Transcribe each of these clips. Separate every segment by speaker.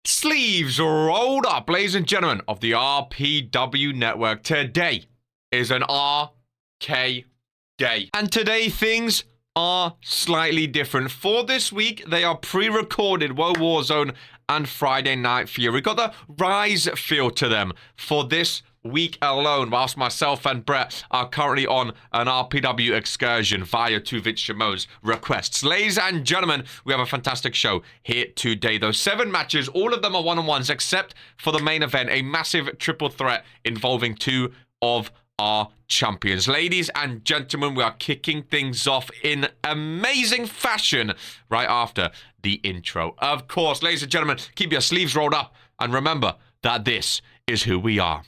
Speaker 1: Sleeves rolled up, ladies and gentlemen, of the RPW network. Today is an RK day. And today things are slightly different. For this week, they are pre-recorded WOAH Warzone and Friday Night Fury. We got the Rise feel to them for this week alone, whilst myself and Brett are currently on an RPW excursion via Tuvit Shimon's requests. Ladies and gentlemen, we have a fantastic show here today, though. 7 matches, all of them are one-on-ones, except for the main event, a massive triple threat involving 2 of our champions. Ladies and gentlemen, we are kicking things off in amazing fashion right after the intro. Of course, ladies and gentlemen, keep your sleeves rolled up and remember that this is who we are.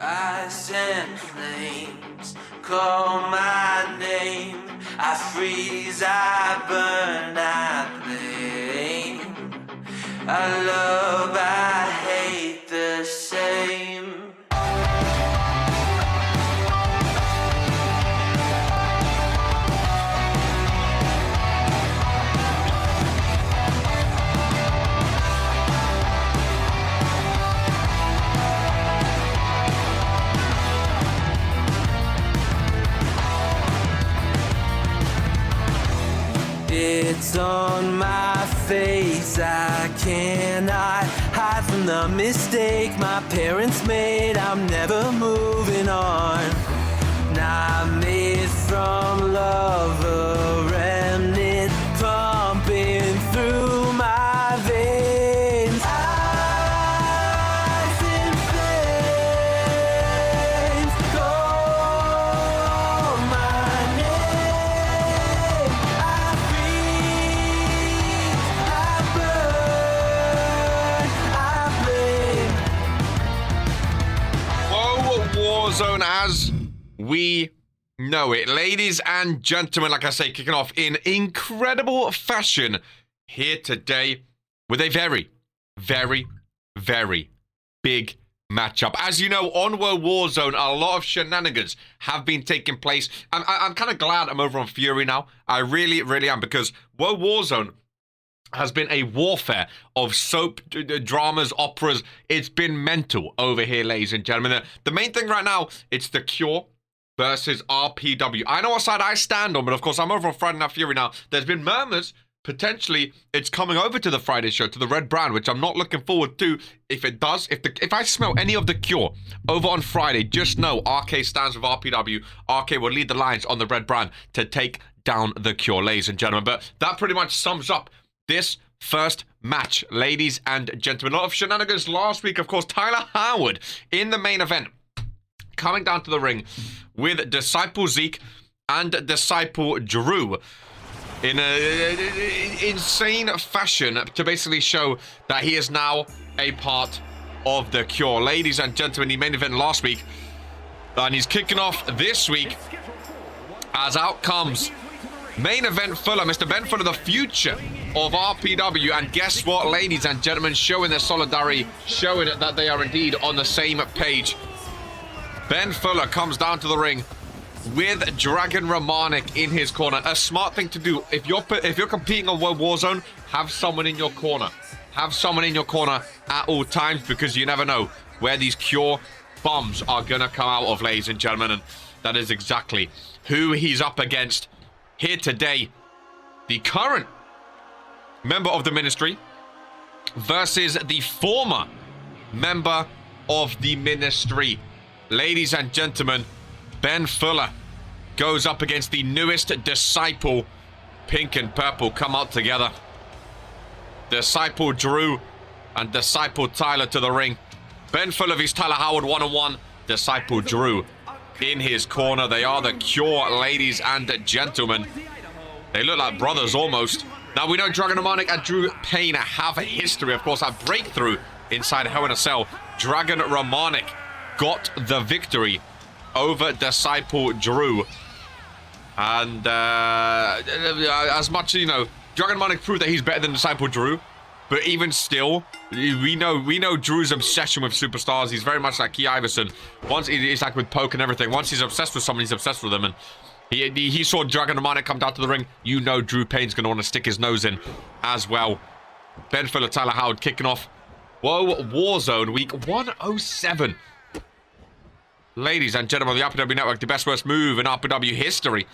Speaker 2: I send flames, call my name. I freeze, I burn, I blame. I love, I hate the same. It's on my face, I cannot hide from the mistake my parents made. I'm never moving on. Not made from love, a remnant pumping through my veins. Eyes in flames, call my name. I freeze, I burn, I blame.
Speaker 1: WOAH Warzone as we know it. Ladies and gentlemen, like I say, kicking off in incredible fashion here today with a very, very, very big matchup. As you know, on WOAH Warzone, a lot of shenanigans have been taking place. I'm kind of glad I'm over on Fury now. I really, really am, because WOAH Warzone has been a warfare of soap, dramas, operas. It's been mental over here, ladies and gentlemen. The main thing right now, it's The Cure versus RPW. I know what side I stand on, but of course, I'm over on Friday Night Fury now. There's been murmurs, potentially, it's coming over to the Friday show, to the Red Brand, which I'm not looking forward to. If it does, if I smell any of The Cure over on Friday, just know RK stands with RPW. RK will lead the lines on the Red Brand to take down The Cure, ladies and gentlemen. But that pretty much sums up this first match, ladies and gentlemen. A lot of shenanigans last week, of course. Tyler Howard in the main event, coming down to the ring with Disciple Zeke and Disciple Drew in an insane fashion to basically show that he is now a part of The Cure. Ladies and gentlemen, the main event last week, and he's kicking off this week as out comes main event Fuller, Mr. Ben Fuller, the future of RPW. And guess what, ladies and gentlemen, showing their solidarity, showing that they are indeed on the same page. Ben Fuller comes down to the ring with Dragon Romanik in his corner. A smart thing to do. If you're competing on WOAH Warzone, have someone in your corner. Have someone in your corner at all times, because you never know where these Cure bombs are going to come out of, ladies and gentlemen. And that is exactly who he's up against here today. The current member of the ministry versus the former member of the ministry. Ladies and gentlemen, Ben Fuller goes up against the newest disciple. Pink and purple come out together. Disciple Drew and Disciple Tyler to the ring. Ben Fuller vs Tyler Howard one-on-one. Disciple Drew in his corner. They are The Cure, ladies and gentlemen. They look like brothers almost. Now, we know Dragon Romanik and Drew Payne have a history, of course, a breakthrough inside Hell in a Cell. Dragon Romanik got the victory over Disciple Drew. And as much, you know, Dragon Demonic proved that he's better than Disciple Drew. But even still, we know Drew's obsession with superstars. He's very much like Key Iverson. Once he's like with Poke and everything. Once he's obsessed with someone, he's obsessed with them. And he saw Dragon Demonic come down to the ring. You know Drew Payne's going to want to stick his nose in as well. Ben Fuller, Tyler Howard kicking off. Whoa, Warzone week 107. Ladies and gentlemen, the RPW Network, the best worst move in RPW history.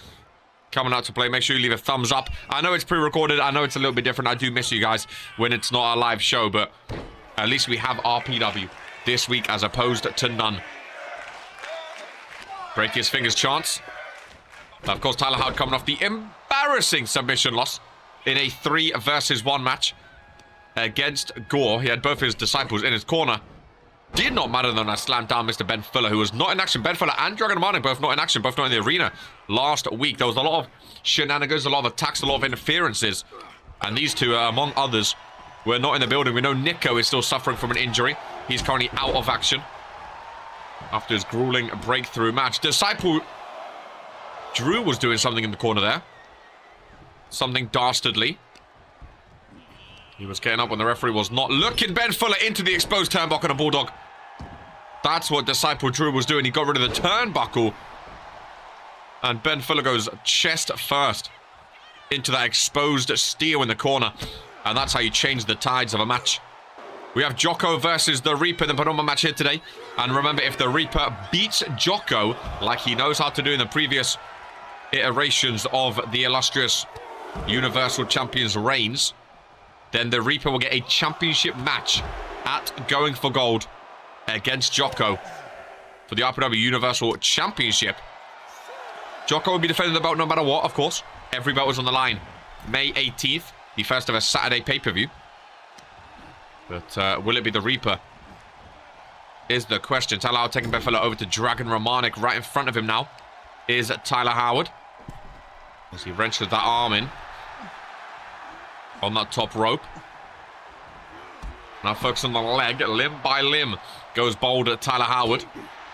Speaker 1: Coming out to play. Make sure you leave a thumbs up. I know it's pre-recorded. I know it's a little bit different. I do miss you guys when it's not a live show, but at least we have RPW this week as opposed to none. Break his fingers chance. Of course, Tyler Howard coming off the embarrassing submission loss in a 3 versus 1 match against Gore. He had both his disciples in his corner. Did not matter though, I slammed down Mr. Ben Fuller, who was not in action. Ben Fuller and Dragon Demonic both not in action, both not in the arena last week. There was a lot of shenanigans, a lot of attacks, a lot of interferences. And these two, among others, were not in the building. We know Nico is still suffering from an injury. He's currently out of action after his grueling breakthrough match. Disciple Drew was doing something in the corner there. Something dastardly. He was getting up when the referee was not looking. Ben Fuller into the exposed turnbuckle and a bulldog. That's what Disciple Drew was doing. He got rid of the turnbuckle. And Ben Fuller goes chest first into that exposed steel in the corner. And that's how you change the tides of a match. We have Jocko versus the Reaper in the penultimate match here today. And remember, if the Reaper beats Jocko, like he knows how to do in the previous iterations of the illustrious Universal Champions reigns, then the Reaper will get a championship match at Going for Gold against Jocko for the RPW Universal Championship. Jocko will be defending the belt no matter what, of course. Every belt was on the line. May 18th, the first ever Saturday pay-per-view. But will it be the Reaper? Is the question. Tyler Howard taking Ben Fuller over to Dragon Romanik. Right in front of him now is Tyler Howard, as he wrenches that arm in on that top rope. Now focus on the leg, limb by limb. Goes bold at Tyler Howard.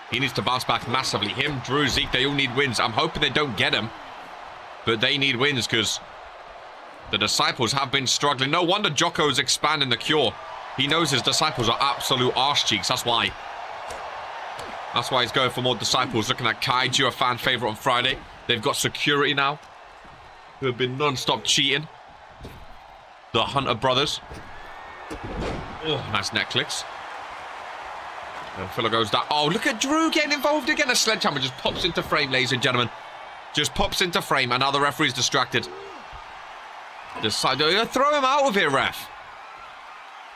Speaker 1: He needs to bounce back massively. Him, Drew, Zeke, they all need wins. I'm hoping they don't get him, but they need wins because the disciples have been struggling. No wonder Jocko's expanding the cure. He knows his disciples are absolute arse cheeks. That's why. That's why he's going for more disciples. Looking at Kaiju, a fan favorite on Friday. They've got security now, who have been non-stop cheating. The Hunter brothers. Oh, nice neck clicks. And Fuller goes down. Oh, look at Drew getting involved again. A sledgehammer just pops into frame, ladies and gentlemen. Just pops into frame, and now the referee's distracted. Decide to throw him out of here, ref.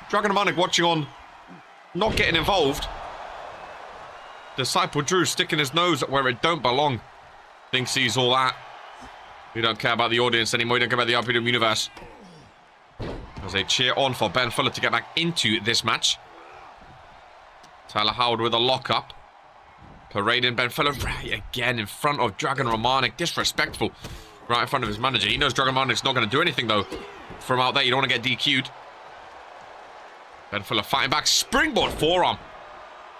Speaker 1: Dragon Demonic watching on, not getting involved. Disciple Drew sticking his nose where it don't belong. Thinks he's all that. We don't care about the audience anymore. We don't care about the RPW universe. As they cheer on for Ben Fuller to get back into this match. Tyler Howard with a lockup. Parading Ben Fuller right again in front of Dragon Romanik. Disrespectful. Right in front of his manager. He knows Dragon Romanik's not going to do anything though. From out there, you don't want to get DQ'd. Ben Fuller fighting back. Springboard forearm.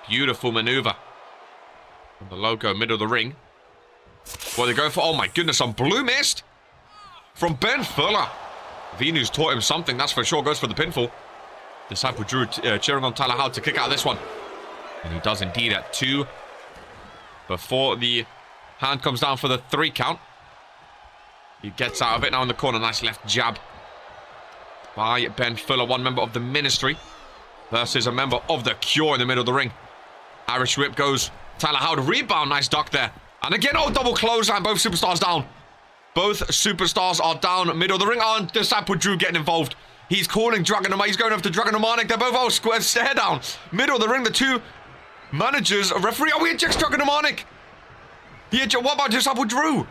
Speaker 1: Beautiful maneuver. And the logo, middle of the ring. What are they going for? Oh my goodness, on Blue Mist from Ben Fuller. Venu's taught him something, that's for sure. Goes for the pinfall. Disciple Drew cheering on Tyler Howard to kick out of this one. And he does indeed at 2. Before the hand comes down for the 3 count. He gets out of it now in the corner. Nice left jab by Ben Fuller, one member of the Ministry versus a member of the Cure in the middle of the ring. Irish whip goes. Tyler Howard rebound. Nice duck there. And again, oh, double clothesline. Both superstars down. Both superstars are down middle of the ring. Oh, and Disciple Drew getting involved. He's calling Dragon Demonic. He's going over to Dragon Demonic. They're both all square stare down. Middle of the ring, the two managers, referee. Oh, he ejects Dragon Demonic. What about Disciple Drew?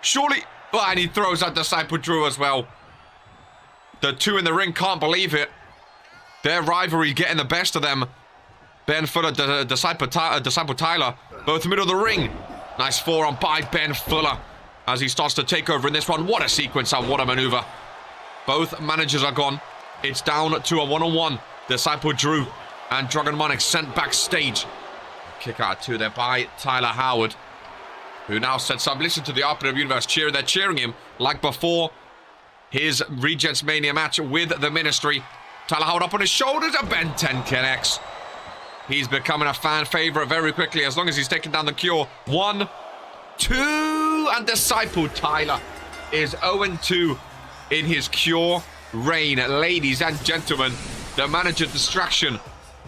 Speaker 1: Surely. Oh, and he throws out Disciple Drew as well. The two in the ring can't believe it. Their rivalry getting the best of them. Ben Fuller, Disciple Tyler, both middle of the ring. Nice forearm by Ben Fuller as he starts to take over in this one. What a sequence and what a maneuver. Both managers are gone. It's down to a one-on-one. Disciple Drew and Dragon Demonic sent backstage kick out of 2 there by Tyler Howard, who now sets up. Listen to the RPW Universe cheer. They're cheering him like before his Regents Mania match with the Ministry. Tyler Howard up on his shoulders. A Ben 10 connects. He's becoming a fan favorite very quickly as long as he's taking down the Cure. 1, 2, and Disciple Tyler is 0-2 in his Cure reign. Ladies and gentlemen, the manager distraction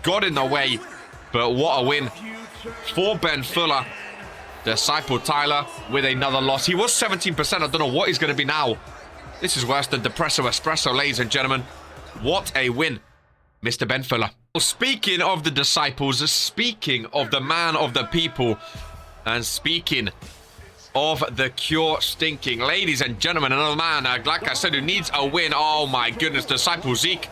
Speaker 1: got in the way, but what a win for Ben Fuller. Disciple Tyler with another loss. He was 17%. I don't know what he's going to be now. This is worse than Depresso Espresso, ladies and gentlemen. What a win, Mr. Ben Fuller. Well, speaking of the Disciples, speaking of the man of the people, and speaking of the Cure stinking, ladies and gentlemen, another man, like I said, who needs a win. Oh my goodness, Disciple Zeke.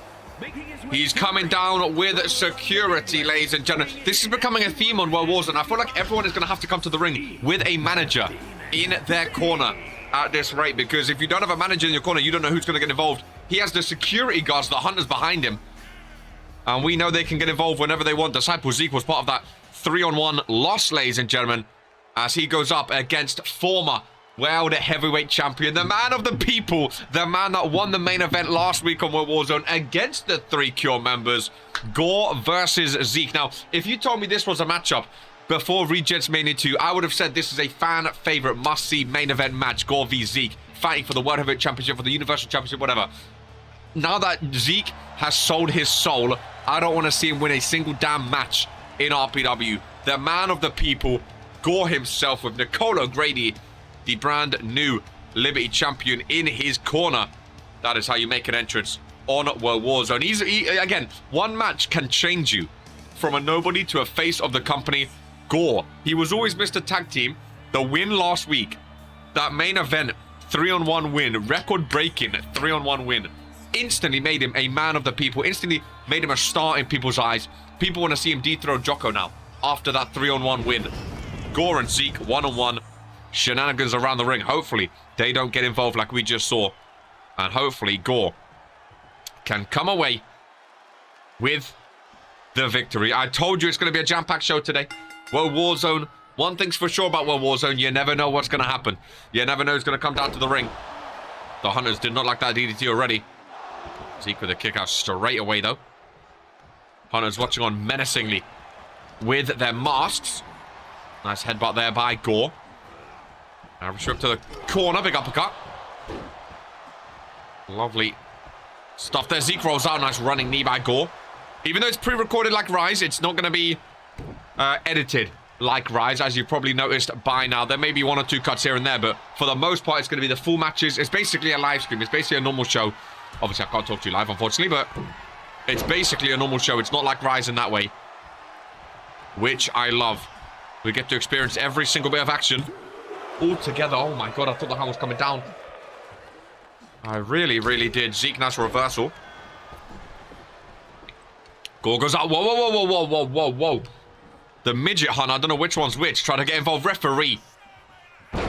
Speaker 1: He's coming down with security, ladies and gentlemen. This is becoming a theme on World Warzone. I feel like everyone is going to have to come to the ring with a manager in their corner at this rate, because if you don't have a manager in your corner, you don't know who's going to get involved. He has the security guards, the hunters behind him, and we know they can get involved whenever they want. Disciple Zeke was part of that 3-on-1 loss, ladies and gentlemen, as he goes up against former world heavyweight champion, the man of the people, the man that won the main event last week on World Warzone against the 3 Cure members, Gore versus Zeke. Now, if you told me this was a matchup before Regents Mania 2, I would have said this is a fan favorite must-see main event match, Gore v Zeke, fighting for the World Heavyweight Championship, for the Universal Championship, whatever. Now that Zeke has sold his soul, I don't want to see him win a single damn match in RPW. The man of the people, Gore himself, with Nicole O'Grady, the brand new Liberty champion, in his corner. That is how you make an entrance on World Warzone. Again, one match can change you from a nobody to a face of the company. Gore, he was always Mr. Tag Team. The win last week, that main event 3-on-1 win, record-breaking 3-on-1 win, instantly made him a man of the people, instantly made him a star in people's eyes. People want to see him dethrone Jocko now after that 3-on-1 win. Gore and Zeke 1-on-1. Shenanigans around the ring. Hopefully they don't get involved like we just saw, and hopefully Gore can come away with the victory. I told you it's going to be a jam-packed show today. World Warzone. One thing's for sure about World Warzone, you never know what's going to happen. You never know who's going to come down to the ring. The Hunters did not like that DDT already. Zeke with a kick out straight away, though. Hunters watching on menacingly with their masks. Nice headbutt there by Gore. Irish whip to the corner, big uppercut. Lovely stuff there. Zeke rolls out, nice running knee by Gore. Even though it's pre-recorded like Rise, it's not going to be edited like Rise, as you've probably noticed by now. There may be 1 or 2 cuts here and there, but for the most part, it's going to be the full matches. It's basically a live stream. It's basically a normal show. Obviously, I can't talk to you live, unfortunately, but it's basically a normal show. It's not like Rise in that way, which I love. We get to experience every single bit of action all together. Oh my god, I thought the hand was coming down. I really, really did. Zeke, nice reversal. Gore goes out. Whoa, whoa, whoa, whoa, whoa, whoa, whoa. The midget hunter, I don't know which one's which, trying to get involved. Referee.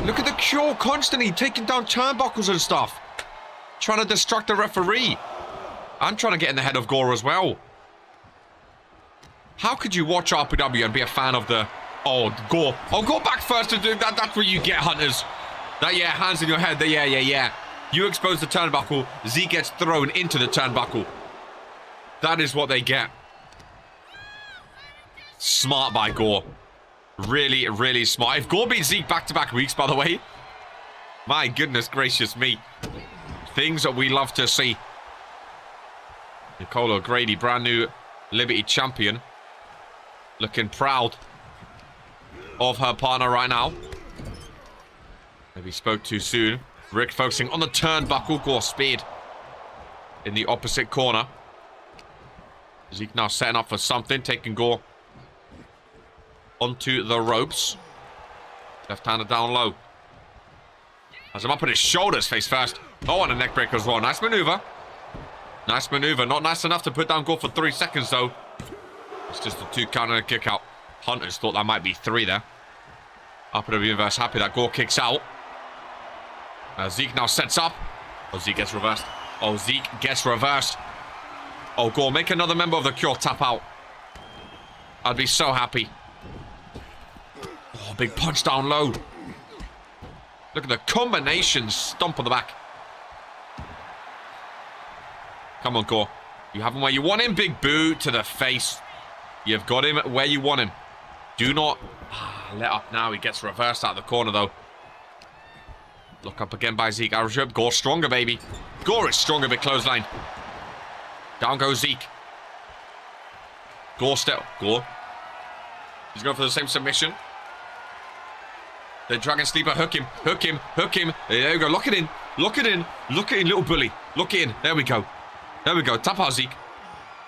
Speaker 1: Look at the Cure constantly taking down turnbuckles and stuff. Trying to distract the referee. I'm trying to get in the head of Gore as well. How could you watch RPW and be a fan of the... Oh, Gore. Oh, go back first to do that. That's what you get, Hunters. That, yeah, hands in your head. Yeah. You expose the turnbuckle. Zeke gets thrown into the turnbuckle. That is what they get. Smart by Gore. Really, really smart. If Gore beats Zeke back-to-back weeks, by the way, my goodness gracious me. Things that we love to see. Nicole O'Grady, brand new Liberty champion. Looking proud of her partner right now. Maybe spoke too soon. Rick focusing on the turnbuckle. Gore speed in the opposite corner. Zeke now setting up for something. Taking Gore onto the ropes. Left-hander down low. Has him up on his shoulders face first. Oh, and a neck breaker as well. Nice maneuver. Nice maneuver. Not nice enough to put down Gore for 3 seconds, though. It's just a 2 count and a kick out. Hunters thought that might be 3 there. Up in the universe, happy that Gore kicks out. Zeke now sets up. Oh, Zeke gets reversed. Oh, Zeke gets reversed. Oh, Gore, make another member of the Cure tap out. I'd be so happy. Oh, big punch down low. Look at the combination. Stomp on the back. Come on, Gore. You have him where you want him. Big boot to the face. You've got him where you want him. Do not let up now. He gets reversed out of the corner, though. Look up again by Zeke. Irish whip. Gore stronger, baby. Gore is stronger, big clothesline. Down goes Zeke. Gore still. Gore. He's going for the same submission. The Dragon Sleeper. Hook him. Hook him. Hook him. There we go. Lock it in. Lock it in. Lock it in, little bully. Lock it in. There we go. There we go. Tap out, Zeke.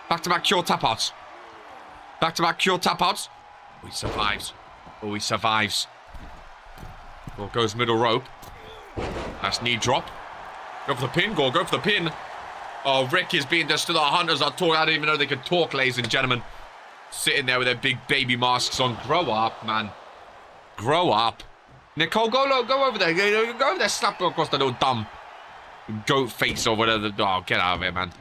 Speaker 1: Back-to-back cure tap outs. Back-to-back cure tap outs. Oh, he survives. Oh, he survives. Gore goes middle rope. That's knee drop. Go for the pin, Gore. Go for the pin. Oh, Rick is being just to the Hunters are talking. I didn't even know they could talk, ladies and gentlemen. Sitting there with their big baby masks on. Grow up, man. Grow up. Nicole, go over there. Go over there. Slap her across the little dumb goat face or whatever. Oh, get out of here, man.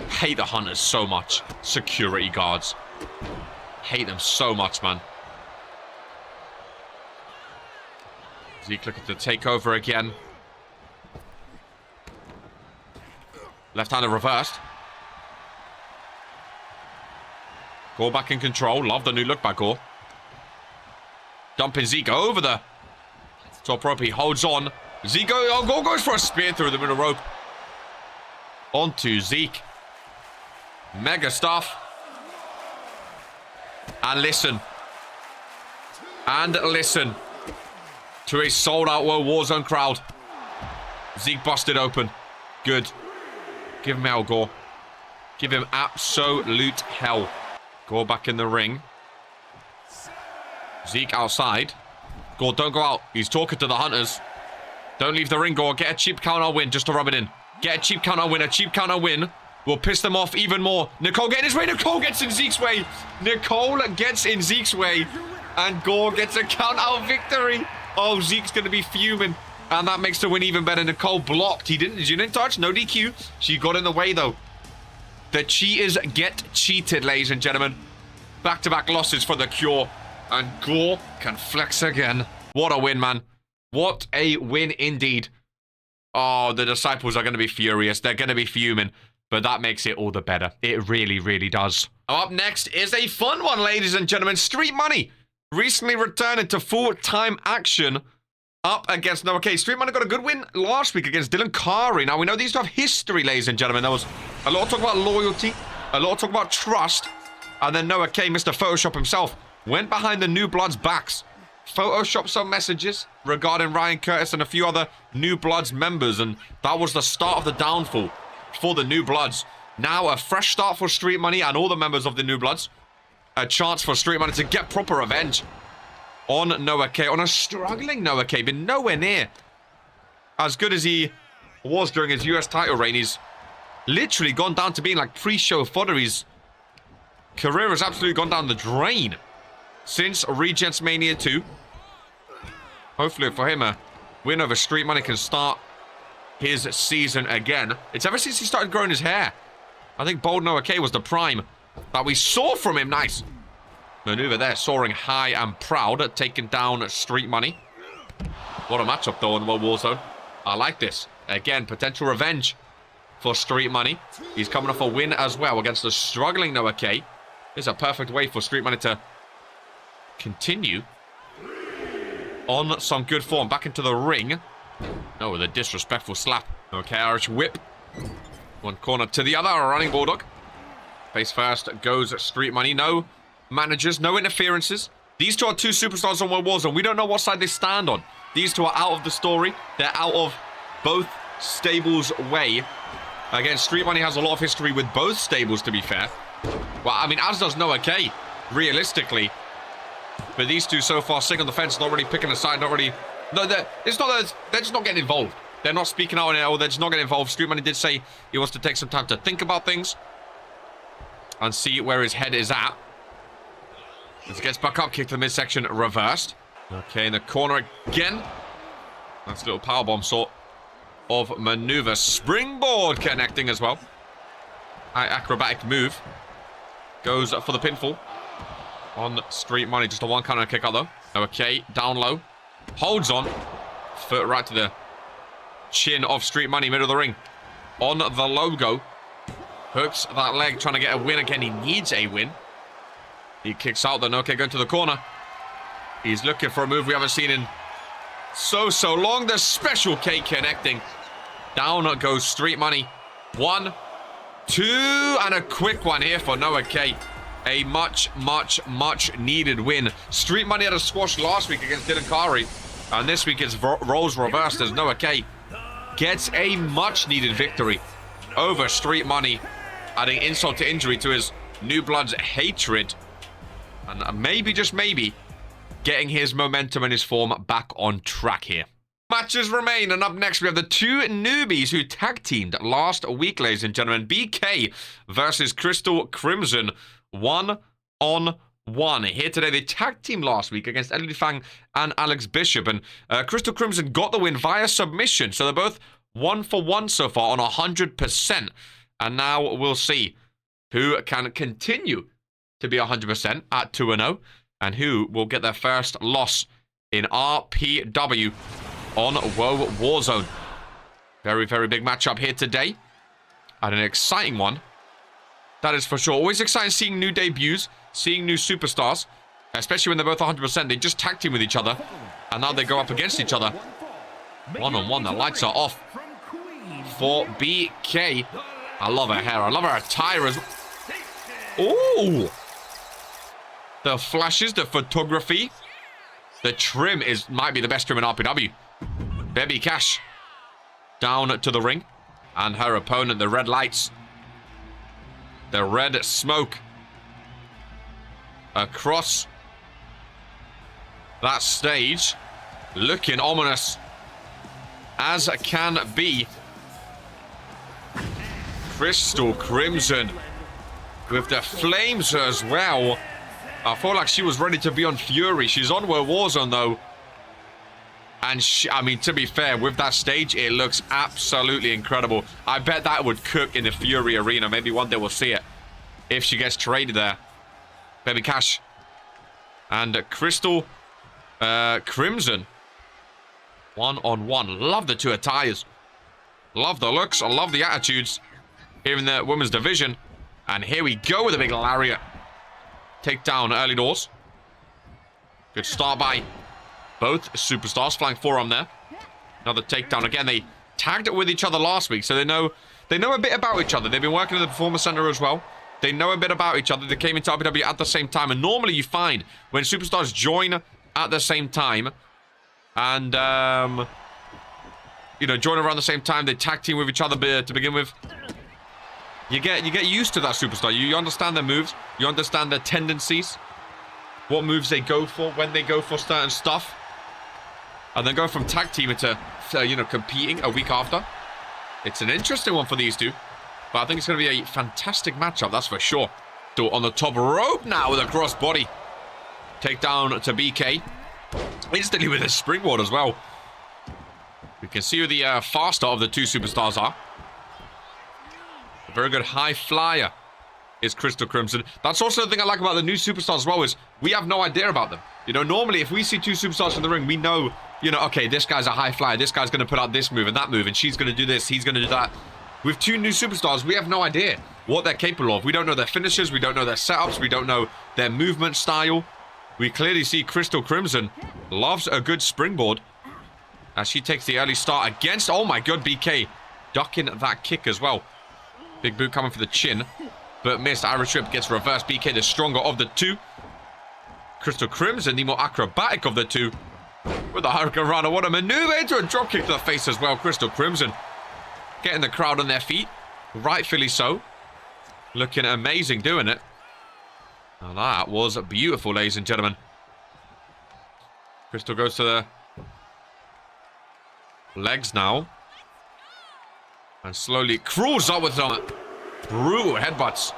Speaker 1: Hate the Hunters so much. Security guards. Hate them so much, man. Zeke looking to take over again. Left-hander reversed. Gore back in control. Love the new look by Gore. Dumping Zeke over the top rope. He holds on. Zeke Gore goes for a spear through the middle rope. Onto Zeke. Mega stuff. And listen. And listen. To a sold-out Warzone crowd. Zeke busted open. Good. Give him hell, Gore. Give him absolute hell. Gore back in the ring. Zeke outside. Gore, don't go out. He's talking to the Hunters. Don't leave the ring, Gore. Get a cheap counter win just to rub it in. Get a cheap counter win. A cheap counter win will piss them off even more. Nicole get in his way. Nicole gets in Zeke's way. Nicole gets in Zeke's way. And Gore gets a count out victory. Oh, Zeke's going to be fuming. And that makes the win even better. Nicole blocked. She didn't touch. No DQ. She got in the way, though. The cheaters get cheated, ladies and gentlemen. Back-to-back losses for the Cure. And Gore can flex again. What a win, man. What a win indeed. Oh, the Disciples are going to be furious. They're going to be fuming. But that makes it all the better. It really, really does. Up next is a fun one, ladies and gentlemen. Street Money. Recently returned to full-time action up against Noah K. Street Money got a good win last week against Dylan Kari. Now, we know these two have history, ladies and gentlemen. There was a lot of talk about loyalty, a lot of talk about trust, and then Noah K, Mr. Photoshop himself, went behind the New Bloods' backs, photoshopped some messages regarding Ryan Curtis and a few other New Bloods members, and that was the start of the downfall for the New Bloods. Now, a fresh start for Street Money and all the members of the New Bloods. A chance for Street Money to get proper revenge on Noah K, on a struggling Noah K, been nowhere near as good as he was during his US title reign. He's literally gone down to being like pre-show fodder. His career has absolutely gone down the drain since Regents Mania 2. Hopefully for him, a win over Street Money can start his season again. It's ever since he started growing his hair. I think Bold Noah K was the prime that we saw from him. Nice maneuver there, soaring high and proud, taking down Street Money. What a matchup, though, in Warzone. I like this. Again, potential revenge for Street Money. He's coming off a win as well against the struggling Noah K. This is a perfect way for Street Money to continue on some good form. Back into the ring. Oh, with a disrespectful slap. Okay, Irish whip. One corner to the other, a running bulldog. Face first goes Street Money. No managers, no interferences. These two are two superstars on World Warzone. We don't know what side they stand on. These two are out of the story. They're out of both stables' way. Again, Street Money has a lot of history with both stables, to be fair. Well, I mean, as does Noah K, realistically. But these two so far sitting on the fence, not really picking a side, not really... No, it's not that they're just not getting involved. They're not speaking out on it, or they're just not getting involved. Street Money did say he wants to take some time to think about things and see where his head is at. As he gets back up, kick to the midsection, reversed. Okay, in the corner again. That's a little powerbomb sort of maneuver. Springboard connecting as well. Acrobatic move. Goes for the pinfall. on Street Money. Just a one counter kick out, though. Okay, down low. Holds on. Foot right to the chin of Street Money, middle of the ring. On the logo. Hooks that leg, trying to get a win again. He needs a win. He kicks out, then okay, going to the corner. He's looking for a move we haven't seen in so long. The special K connecting. Down goes Street Money. 1, 2, and a quick one here for Noah K. A much needed win. Street Money had a squash last week against Dylan Kari. And this week it's roles reversed as Noah K gets a much needed victory over Street Money, adding insult to injury to his New Blood's hatred. And maybe, just maybe, getting his momentum and his form back on track here. Matches remain, and up next we have the two newbies who tag teamed last week, ladies and gentlemen. BK versus Crystal Crimson, 1-on-1. Here today, they tag teamed last week against Ellie Fang and Alex Bishop, and Crystal Crimson got the win via submission, so they're both 1-for-1 so far on 100%. And now we'll see who can continue to be 100% at 2-0, and who will get their first loss in RPW on WOAH Warzone. Very big matchup here today, and an exciting one, that is for sure. Always exciting seeing new debuts, seeing new superstars, especially when they're both 100%. They just tag team with each other, and now they go up against each other. 1-on-1, the lights are off for BK. I love her hair, I love her attire as well. Ooh! The flashes, the photography, the trim might be the best trim in RPW. Baby Cash down to the ring, and her opponent, the red lights, the red smoke across that stage, looking ominous as can be. Crystal Crimson with the flames as well. I felt like she was ready to be on Fury. She's on Warzone though. And I mean, to be fair, with that stage, it looks absolutely incredible. I bet that would cook in the Fury arena. Maybe one day we'll see it if she gets traded there. Baby Cash and Crystal Crimson. 1-on-1. Love the two attires. Love the looks. I love the attitudes here in the women's division. And here we go with a big lariat. Take down early doors. Good start by both superstars. Flying forearm there. Another takedown. Again, they tagged it with each other last week, so they know a bit about each other. They've been working in the Performance Center as well. They know a bit about each other. They came into RPW at the same time. And normally you find when superstars join at the same time and, you know, join around the same time, they tag team with each other to begin with. You get used to that superstar. You understand their moves. You understand their tendencies. What moves they go for, when they go for certain stuff. And then go from tag teaming to you know, competing a week after. It's an interesting one for these two. But I think it's going to be a fantastic matchup, that's for sure. So on the top rope now with a crossbody. Take down to BK. Instantly with a springboard as well. We can see who the faster of the two superstars are. A very good high flyer is Crystal Crimson. That's also the thing I like about the new superstars as well, is we have no idea about them. You know, normally if we see two superstars in the ring, we know, you know, okay, this guy's a high flyer, this guy's going to put out this move and that move, and she's going to do this, he's going to do that. With two new superstars, we have no idea what they're capable of. We don't know their finishes, we don't know their setups, we don't know their movement style. We clearly see Crystal Crimson loves a good springboard as she takes the early start against, oh my god, BK ducking that kick as well. Big boot coming for the chin, but missed. Irish whip gets reversed. BK the stronger of the two. Crystal Crimson the more acrobatic of the two with a Hurricane Rana. What a maneuver into a drop kick to the face as well. Crystal Crimson getting the crowd on their feet, rightfully so. Looking amazing doing it. Now that was beautiful, ladies and gentlemen. Crystal goes to the legs now. And slowly crawls up with some brutal headbutts.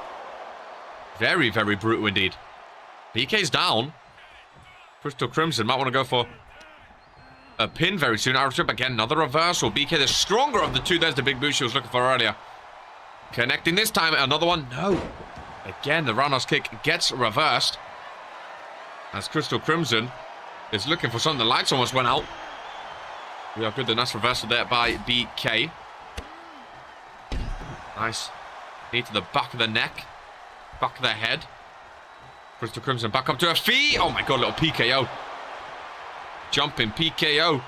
Speaker 1: Very brutal indeed. BK's down. Crystal Crimson might want to go for a pin very soon. Irish whip again, another reversal. BK the stronger of the two. There's the big boot she was looking for earlier. Connecting this time. Another one. No. Again, the roundhouse kick gets reversed. As Crystal Crimson is looking for something. The lights almost went out. We are good. The nice reversal there by BK. Nice. Knee to the back of the neck. Back of the head. Crystal Crimson back up to her feet. Oh my god, little PKO. Jumping PKO.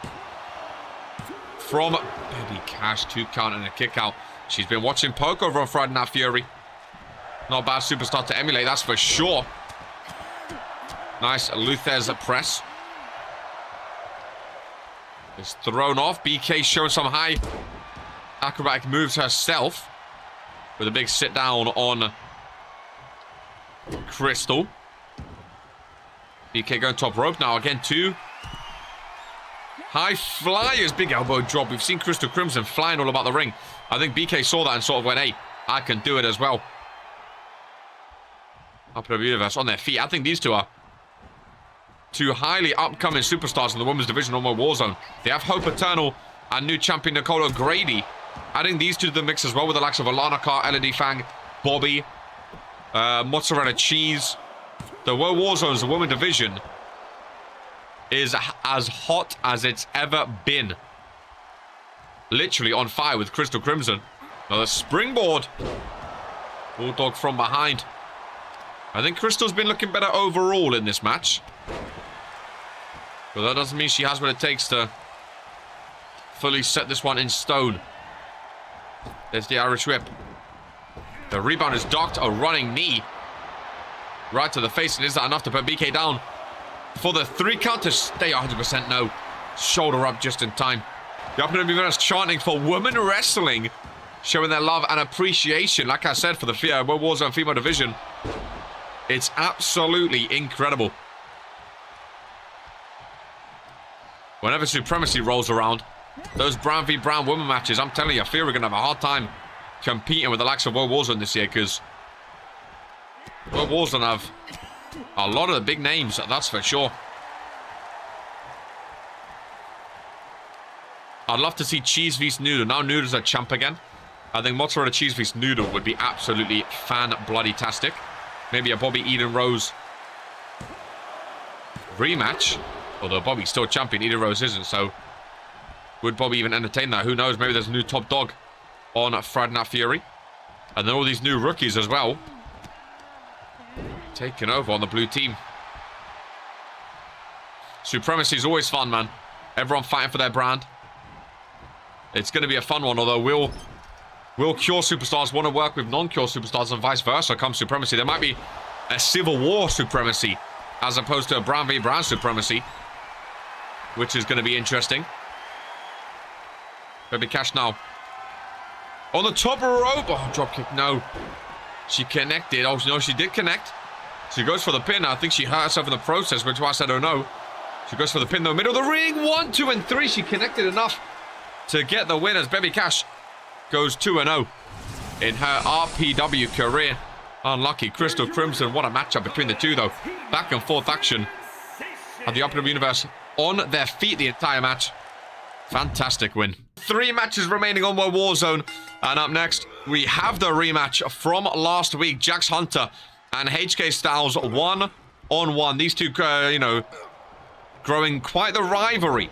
Speaker 1: From Baby Cash. 2 count and a kick out. She's been watching Poke over on Friday Night Fury. Not a bad superstar to emulate, that's for sure. Nice Luther's press. It's thrown off. BK showing some high acrobatic moves herself. With a big sit down on Crystal. BK going top rope now. Again, 2 high flyers. Big elbow drop. We've seen Crystal Crimson flying all about the ring. I think BK saw that and sort of went, hey, I can do it as well. RPW Universe on their feet. I think these two are 2 highly upcoming superstars in the women's division on Warzone. They have Hope Eternal and new champion Nicole O'Grady. Adding these two to the mix as well with the likes of Alana Carr, LED Fang, Bobby, Mozzarella Cheese. The Warzone's women division is as hot as it's ever been. Literally on fire with Crystal Crimson. Another springboard. Bulldog from behind. I think Crystal's been looking better overall in this match. But that doesn't mean she has what it takes to fully set this one in stone. There's the Irish whip. The rebound is docked. A running knee. Right to the face. And is that enough to put BK down? For the 3 count to stay 100% no. Shoulder up just in time. The RPW Universe chanting for women wrestling. Showing their love and appreciation. Like I said, for the Warzone female division. It's absolutely incredible. Whenever Supremacy rolls around, those Brown v Brown women matches, I'm telling you, I fear we're going to have a hard time competing with the likes of Warzone this year, because Warzone have a lot of the big names, that's for sure. I'd love to see Cheese vs Noodle. Now Noodle's a champ again. I think Mozzarella Cheese vs Noodle would be absolutely fan-bloody-tastic. Maybe a Bobby Eden Rose rematch. Although Bobby's still champion, Eden Rose isn't, so would Bobby even entertain that? Who knows? Maybe there's a new top dog on Friday Night Fury. And then all these new rookies as well. Taking over on the blue team. Supremacy is always fun, man. Everyone fighting for their brand. It's going to be a fun one, although will Cure superstars want to work with non-Cure superstars and vice versa come Supremacy? There might be a Civil War Supremacy as opposed to a Brown v Brown Supremacy, which is going to be interesting. Baby Cash now. On the top rope. Oh, dropkick. No. She connected. Oh, no, she did connect. She goes for the pin. I think she hurt herself in the process, which is why I said, oh, no. She goes for the pin, though. Middle of the ring. 1, 2, and 3. She connected enough to get the win as Baby Cash goes 2-0 in her RPW career. Unlucky. Crystal Crimson. What a matchup between the two, though. Back and forth action. And the RPW Universe on their feet the entire match. Fantastic win. 3 matches remaining on Warzone. And up next, we have the rematch from last week. Jax Hunter and HK Styles 1-on-1. These two, growing quite the rivalry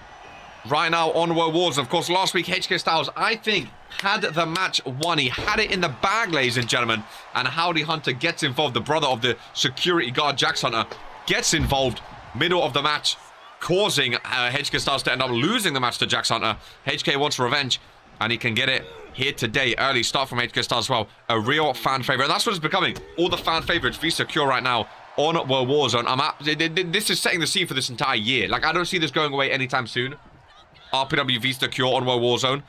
Speaker 1: right now on Warzone. Of course, last week, HK Styles, I think, had the match won. He had it in the bag, ladies and gentlemen. And Howdy Hunter gets involved. The brother of the security guard, Jax Hunter, gets involved middle of the match, causing HK Styles to end up losing the match to Jax Hunter. HK wants revenge, and he can get it here today. Early start from HK Styles as well. A real fan favorite. And that's what it's becoming. All the fan favorites be secure right now on Warzone. This is setting the scene for this entire year. Like, I don't see this going away anytime soon. RPW Vista Cure on Warzone.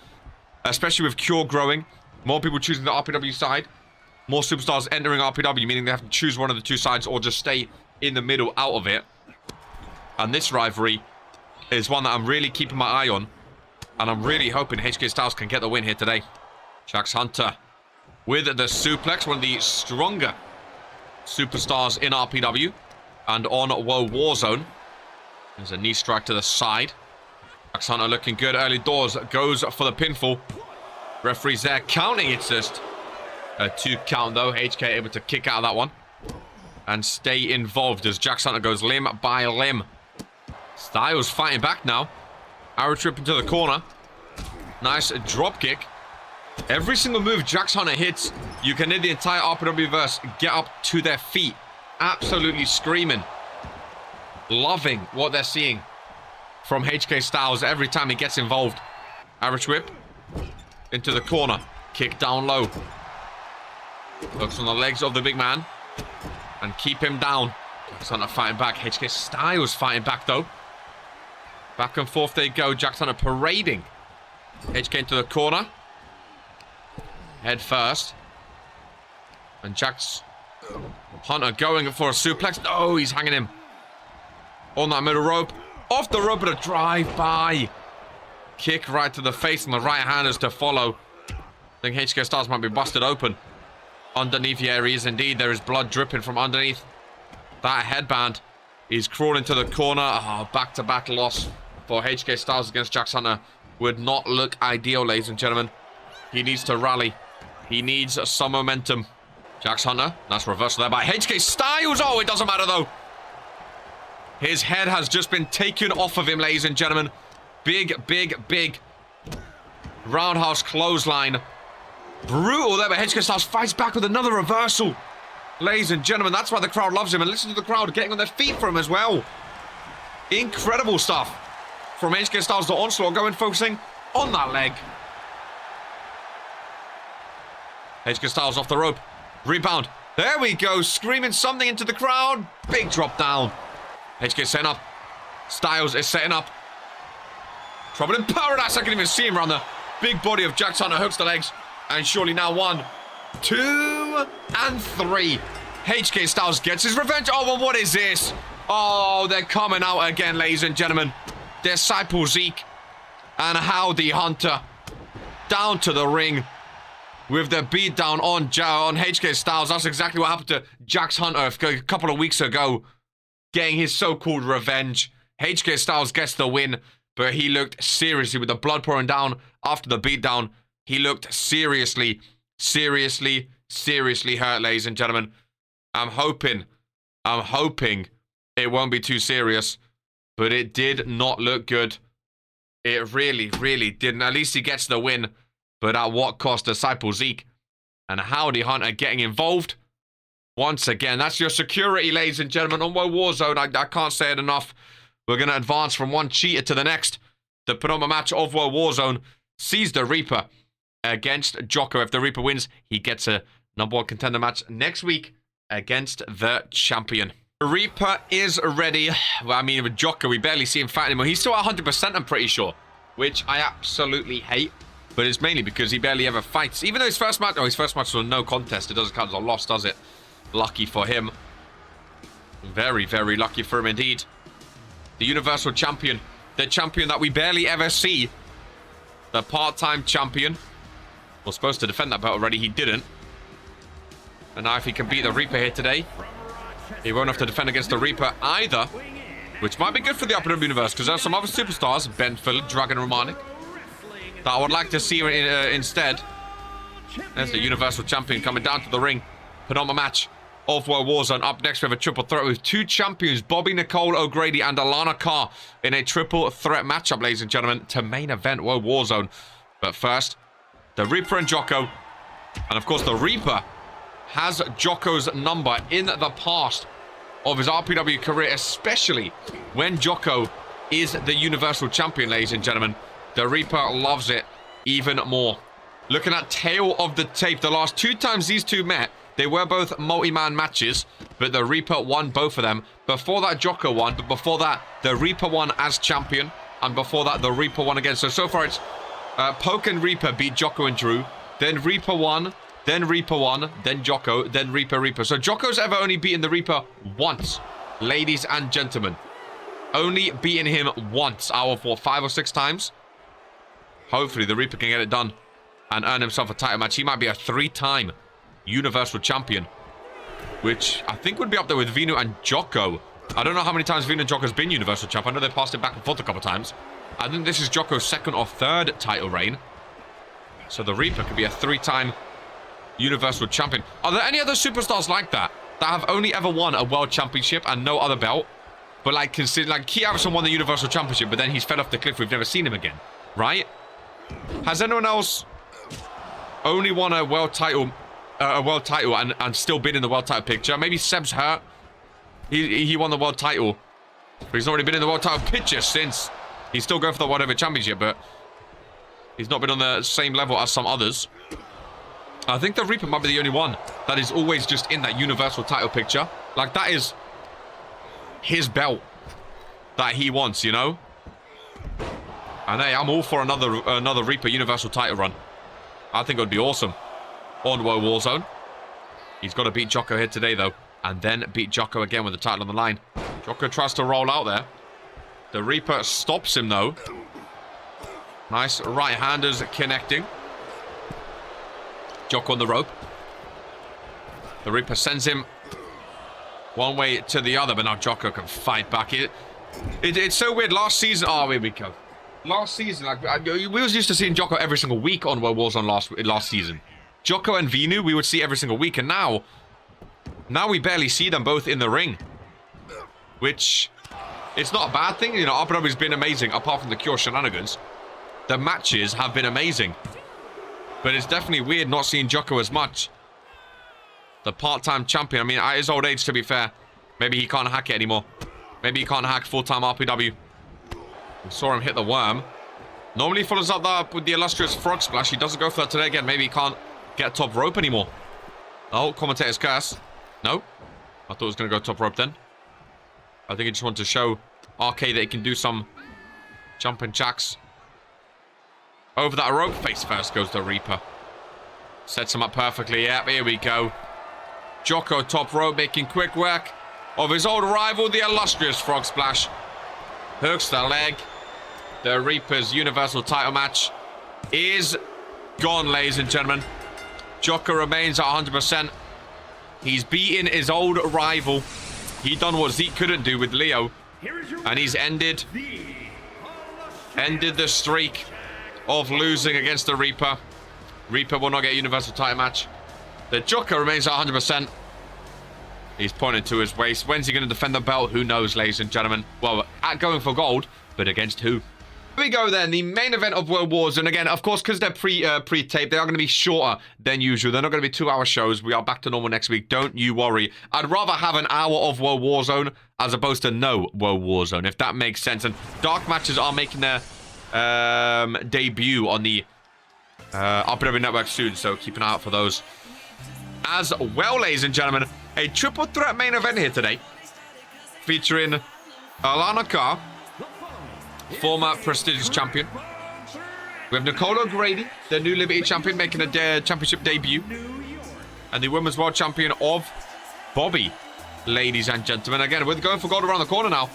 Speaker 1: Especially with Cure growing. More people choosing the RPW side. More superstars entering RPW, meaning they have to choose one of the two sides or just stay in the middle out of it. And this rivalry is one that I'm really keeping my eye on. And I'm really hoping HK Styles can get the win here today. Jax Hunter with the suplex. One of the stronger superstars in RPW. And on Warzone. There's a knee strike to the side. Jax Hunter looking good early doors. Goes for the pinfall. Referee's there counting. It's just a 2 count though. HK able to kick out of that one. and stay involved as Jax Hunter goes limb by limb. Styles fighting back now. Arrow trip into the corner. Nice drop kick. Every single move Jax Hunter hits, you can hear the entire RPW verse get up to their feet. Absolutely screaming. Loving what they're seeing from HK Styles every time he gets involved. Irish whip into the corner. Kick down low. Looks on the legs of the big man and keep him down. Jax Hunter fighting back. HK Styles fighting back though. Back and forth they go. Jax Hunter parading. HK into the corner. Head first. And Jax Hunter going for a suplex. Oh, he's hanging him on that middle rope. Off the rope, but a drive-by. Kick right to the face, and the right hand is to follow. I think HK Styles might be busted open. Underneath, yeah, he is indeed. There is blood dripping from underneath that headband. He's crawling to the corner. Oh, back-to-back loss for HK Styles against Jax Hunter. Would not look ideal, ladies and gentlemen. He needs to rally. He needs some momentum. Jax Hunter, nice reversal there by HK Styles. Oh, it doesn't matter, though. His head has just been taken off of him, ladies and gentlemen. Big, big, big roundhouse clothesline. Brutal there, but HK Styles fights back with another reversal. Ladies and gentlemen, that's why the crowd loves him. And listen to the crowd getting on their feet for him as well. Incredible stuff from HK Styles. The onslaught going, focusing on that leg. HK Styles off the rope. Rebound. There we go. Screaming something into the crowd. Big drop down. HK setting up. Styles is setting up. Trouble in paradise. I can even see him around the big body of Jax Hunter. Hooks the legs. And surely now 1, 2, and 3. HK Styles gets his revenge. Oh, well, what is this? Oh, they're coming out again, ladies and gentlemen. Disciple Zeke and Howdy Hunter down to the ring with the beatdown on HK Styles. That's exactly what happened to Jax Hunter a couple of weeks ago. Getting his so-called revenge. HK Styles gets the win, but he looked seriously with the blood pouring down after the beatdown. He looked seriously hurt, ladies and gentlemen. I'm hoping it won't be too serious, but it did not look good. It really didn't. At least he gets the win, but at what cost? Disciple Zeke and Howdy Hunter getting involved. Once again, that's your security, ladies and gentlemen, on Warzone. I can't say it enough. We're going to advance from one cheater to the next. The penultimate match of Warzone sees the Reaper against Jocko. If the Reaper wins, he gets a #1 contender match next week against the champion. The Reaper is ready. Well, I mean, with Jocko, we barely see him fight anymore. He's still at 100%, I'm pretty sure, which I absolutely hate. But it's mainly because he barely ever fights. Even though his first match was no contest. It doesn't count as a loss, does it? Lucky for him. Very lucky for him indeed. The Universal Champion. The champion that we barely ever see. The part-time champion. Was supposed to defend that belt already. He didn't. And now if he can beat the Reaper here today, he won't have to defend against the Reaper either. Which might be good for the RPW universe, because there are some other superstars, Ben Phillip, Dragon Romanic, that I would like to see instead. There's the Universal Champion coming down to the ring. Penultimate match of Warzone. Up next, we have a triple threat with 2 champions, Bobby Nicole O'Grady and Alana Carr, in a triple threat matchup, ladies and gentlemen, to main event Warzone. But first, the Reaper and Jocko. And of course, the Reaper has Jocko's number in the past of his RPW career, especially when Jocko is the Universal Champion, ladies and gentlemen. The Reaper loves it even more. Looking at tail of the tape, the last 2 times these two met, they were both multi-man matches, but the Reaper won both of them. Before that, Jocko won, but before that, the Reaper won as champion, and before that, the Reaper won again. So far, it's Poke and Reaper beat Jocko and Drew, then Reaper won, then Jocko, then Reaper. So Jocko's ever only beaten the Reaper once, ladies and gentlemen. Only beaten him once out of, what, 5 or 6 times? Hopefully, the Reaper can get it done and earn himself a title match. He might be a 3-time Universal Champion, which I think would be up there with Vino and Jocko. I don't know how many times Vino and Jocko's been Universal Champ. I know they passed it back and forth a couple times. I think this is Jocko's 2nd or 3rd title reign. So the Reaper could be a 3-time Universal Champion. Are there any other superstars like that? that have only ever won a world championship and no other belt. But like, consider, like, Keith Harrison won the Universal Championship, but then he's fell off the cliff. We've never seen him again, right? Has anyone else only won a world title and still been in the world title picture? Maybe Seb's hurt. He won the world title, but he's not really been in the world title picture since. He's still going for the whatever championship, but he's not been on the same level as some others. I think the Reaper might be the only one that is always just in that Universal title picture. Like, that is his belt that he wants, you know? And hey, I'm all for another Reaper Universal title run. I think it would be awesome on Warzone. He's got to beat Jocko here today, though. And then beat Jocko again with the title on the line. Jocko tries to roll out there. The Reaper stops him, though. Nice right-handers connecting. Jocko on the rope. The Reaper sends him one way to the other, but now Jocko can fight back. It's so weird. Last season... Oh, here we go. Last season, like, we was used to seeing Jocko every single week on Warzone last season. Jocko and Vinu, we would see every single week, and now we barely see them both in the ring. Which, it's not a bad thing. You know, RPW's been amazing, apart from the Cure shenanigans. The matches have been amazing. But it's definitely weird not seeing Jocko as much. The part-time champion. I mean, at his old age, to be fair, maybe he can't hack it anymore. Maybe he can't hack full-time RPW. We saw him hit the worm. Normally he follows up that with the illustrious frog splash. He doesn't go for that today again. Maybe he can't get top rope anymore. Oh, commentator's curse. No. I thought he was going to go top rope then. I think he just wanted to show RK that he can do some jumping jacks. Over that rope. Face first goes the Reaper. Sets him up perfectly. Yep, here we go. Jocko top rope, making quick work of his old rival, the illustrious frog splash. Hooks the leg. The Reaper's Universal title match is gone, ladies and gentlemen. Jocko remains at 100%. He's beaten his old rival. He done what Zeke couldn't do with Leo. And he's ended the streak of losing against the Reaper. Reaper will not get a Universal title match. The Jocko remains at 100%. He's pointing to his waist. When's he going to defend the belt? Who knows, ladies and gentlemen. Well, at going for gold, but against who? Here we go then, the main event of World Wars. And again, of course, because they're pre-taped, they are going to be shorter than usual. They're not going to be 2-hour shows. We are back to normal next week. Don't you worry. I'd rather have an hour of World Warzone as opposed to no World Warzone, if that makes sense. And dark matches are making their debut on the RPW network soon, so keep an eye out for those. As well, ladies and gentlemen, a triple threat main event here today, featuring Alana Carr, former prestigious champion. We have Nicole O'Grady, the new Liberty champion, making a championship debut, and the women's world champion of Bobby, ladies and gentlemen. Again, we're going for gold around the corner now.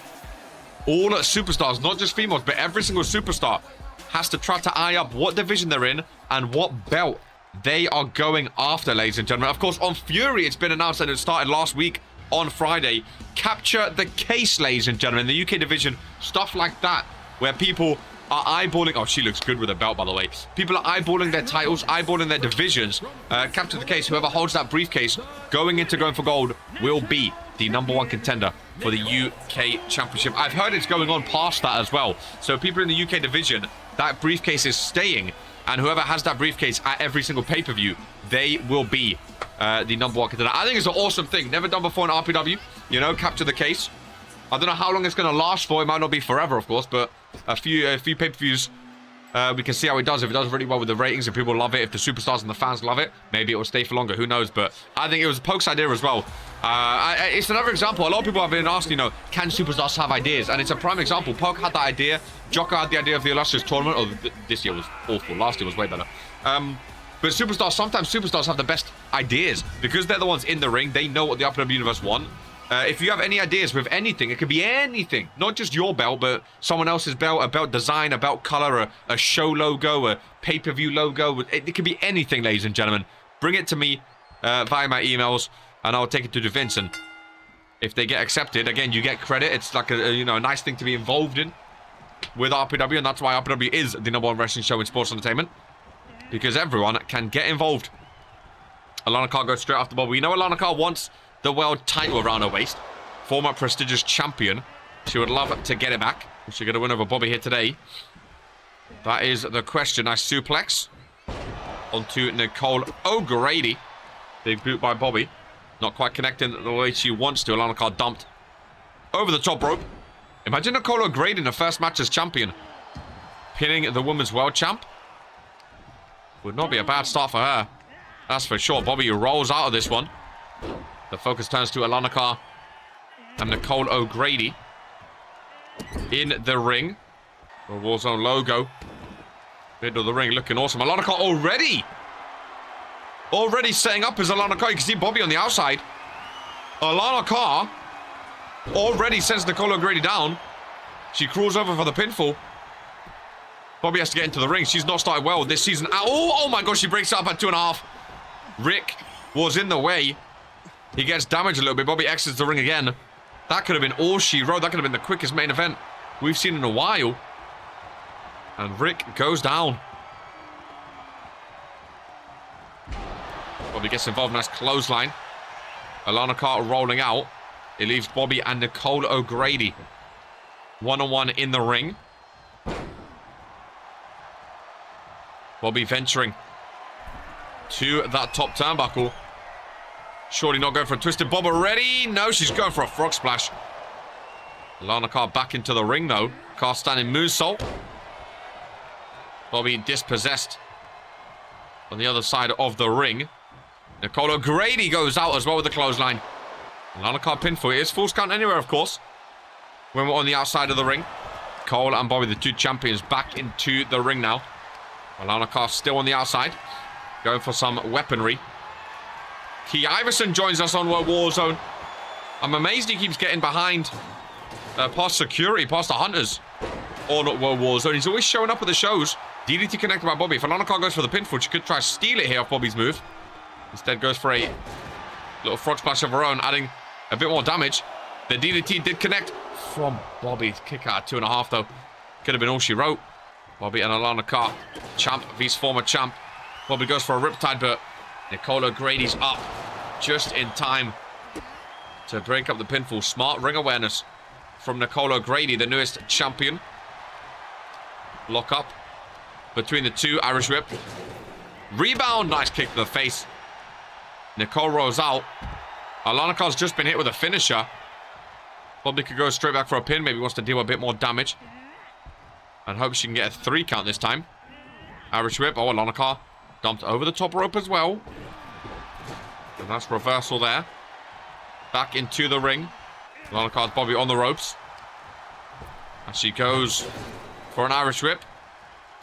Speaker 1: All superstars, not just females, but every single superstar has to try to eye up what division they're in and what belt they are going after, ladies and gentlemen. Of course, on Fury, it's been announced that it started last week on Friday. Capture the case, ladies and gentlemen. The UK division, stuff like that, where people are eyeballing... Oh, she looks good with a belt, by the way. People are eyeballing their titles, eyeballing their divisions. Capture the case. Whoever holds that briefcase going for gold will be the #1 contender for the UK Championship. I've heard it's going on past that as well. So people in the UK division, that briefcase is staying. And whoever has that briefcase at every single pay-per-view, they will be the #1 contender. I think it's an awesome thing. Never done before in RPW. You know, capture the case. I don't know how long it's going to last for. It might not be forever, of course, but a few pay-per-views, we can see how it does. If it does really well with the ratings, if people love it, if the superstars and the fans love it, maybe it will stay for longer. Who knows? But I think it was Poke's idea as well. It's another example. A lot of people have been asking, you know, can superstars have ideas? And it's a prime example. Poke had that idea. Jocko had the idea of the illustrious tournament. Oh, this year was awful. Last year was way better. But superstars, sometimes superstars have the best ideas because they're the ones in the ring. They know what the RPW universe want. If you have any ideas with anything, it could be anything, not just your belt, but someone else's belt, a belt design, a belt color, a show logo, a pay-per-view logo. It could be anything, ladies and gentlemen. Bring it to me via my emails, and I'll take it to Vince. And if they get accepted, again, you get credit. It's like a nice thing to be involved in with RPW, and that's why RPW is the #1 wrestling show in sports entertainment, because everyone can get involved. Alana Carr goes straight after Bobby. You know Alana Carr wants the world title around her waist. Former prestigious champion. She would love to get it back. Is she going to win over Bobby here today? That is the question. Nice suplex. Onto Nicole O'Grady. Big boot by Bobby. Not quite connecting the way she wants to. Alana Carr dumped over the top rope. Imagine Nicole O'Grady in the first match as champion. Pinning the women's world champ. Would not be a bad start for her. That's for sure. Bobby rolls out of this one. The focus turns to Alana Carr and Nicole O'Grady in the ring. The Warzone logo. Middle of the ring looking awesome. Alana Carr already setting up as Alana Carr. You can see Bobby on the outside. Alana Carr already sends Nicole O'Grady down. She crawls over for the pinfall. Bobby has to get into the ring. She's not started well this season. Oh my gosh, she breaks up at 2.5. Rick was in the way. He gets damaged a little bit. Bobby exits the ring again. That could have been all she wrote. That could have been the quickest main event we've seen in a while. And Rick goes down. Bobby gets involved. Nice clothesline. Alana Carr rolling out. It leaves Bobby and Nicole O'Grady one-on-one in the ring. Bobby venturing to that top turnbuckle. Surely not going for a twisted bob already. No, she's going for a frog splash. Alana Carr back into the ring, though. Carr standing moonsault. Bobby dispossessed on the other side of the ring. Nicole O'Grady goes out as well with the clothesline. Alana Carr pinfall. It is false count anywhere, of course. When we're on the outside of the ring. Cole and Bobby, the two champions, back into the ring now. Alana Carr still on the outside. Going for some weaponry. Key Iverson joins us on Warzone. I'm amazed he keeps getting behind past security, past the hunters on Warzone. He's always showing up at the shows. DDT connected by Bobby. If Alana Carr goes for the pinfall, she could try to steal it here off Bobby's move. Instead goes for a little frog splash of her own, adding a bit more damage. The DDT did connect from Bobby. Kick out at 2.5 though. Could have been all she wrote. Bobby and Alana Carr. Champ vs former champ. Bobby goes for a riptide, but Nicole O'Grady's up just in time to break up the pinfall. Smart ring awareness from Nicole O'Grady, the newest champion. Lock up between the two. Irish whip. Rebound. Nice kick to the face. Nicole rolls out. Alana Carr's just been hit with a finisher. Bobby could go straight back for a pin. Maybe wants to deal a bit more damage. And hope she can get a 3 count this time. Irish whip. Oh, Alana Carr dumped over the top rope as well. And that's reversal there. Back into the ring. Alana Carr's Bobby on the ropes. And she goes for an Irish whip.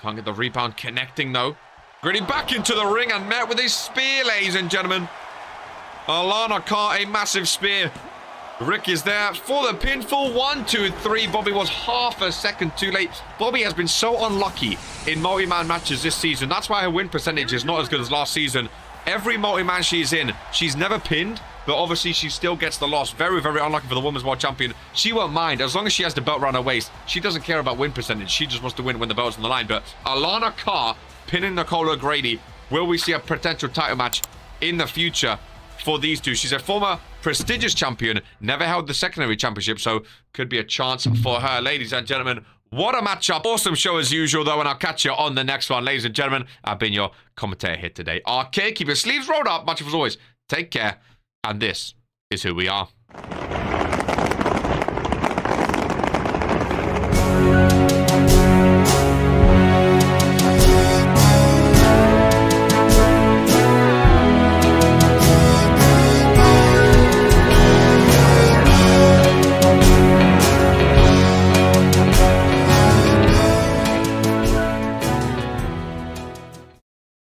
Speaker 1: Can't get the rebound connecting though. Gritty back into the ring and met with his spear, ladies and gentlemen. Alana Carr, a massive spear. Rick is there for the pinfall. 1, 2, 3. Bobby was half a second too late. Bobby has been so unlucky in multi-man matches this season. That's why her win percentage is not as good as last season. Every multi-man she's in, she's never pinned, but obviously she still gets the loss. Very, very unlucky for the Women's World Champion. She won't mind. As long as she has the belt around her waist, she doesn't care about win percentage. She just wants to win when the belt's on the line. But Alana Carr pinning Nicole O'Grady. Will we see a potential title match in the future for these two? She's a former prestigious champion, never held the secondary championship, so could be a chance for her. Ladies and gentlemen, what a matchup. Awesome show as usual, though, and I'll catch you on the next one. Ladies and gentlemen, I've been your commentator here today. RK, keep your sleeves rolled up. Much as always, take care, and this is who we are.